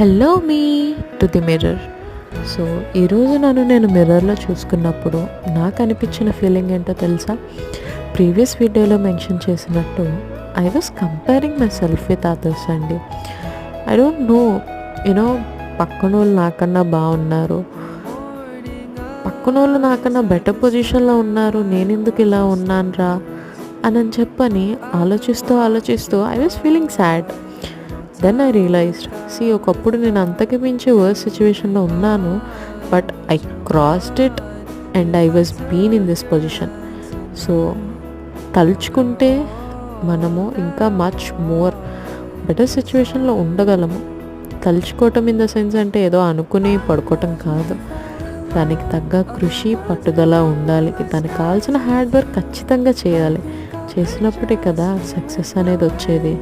Hello me to the mirror. So ఈరోజు నేను మిర్రర్లో చూసుకున్నప్పుడు నాకు అనిపించిన ఫీలింగ్ ఏంటో తెలుసా? ప్రీవియస్ వీడియోలో మెన్షన్ చేసినట్టు I was comparing my self with others అండి. ఐ డోంట్ నో, యూనో పక్కన వాళ్ళు నాకన్నా బాగున్నారు, పక్కన వాళ్ళు నాకన్నా బెటర్ పొజిషన్లో ఉన్నారు, నేను ఎందుకు ఇలా ఉన్నాను రా అని చెప్పని ఆలోచిస్తూ I was feeling sad. Then I realised, ఒకప్పుడు నేను అంతకు మించి వర్స్ సిచ్యువేషన్లో ఉన్నాను, but I crossed it and I was been in this position. So తలుచుకుంటే మనము ఇంకా మచ్ మోర్ బెటర్ సిచ్యువేషన్లో ఉండగలము. తలుచుకోవటం ఇన్ ద సెన్స్ అంటే ఏదో అనుకుని పడుకోవటం కాదు, దానికి తగ్గ కృషి పట్టుదల ఉండాలి, దానికి కావాల్సిన హార్డ్ వర్క్ ఖచ్చితంగా చేయాలి. చేసినప్పుడే కదా సక్సెస్ అనేది వచ్చేది.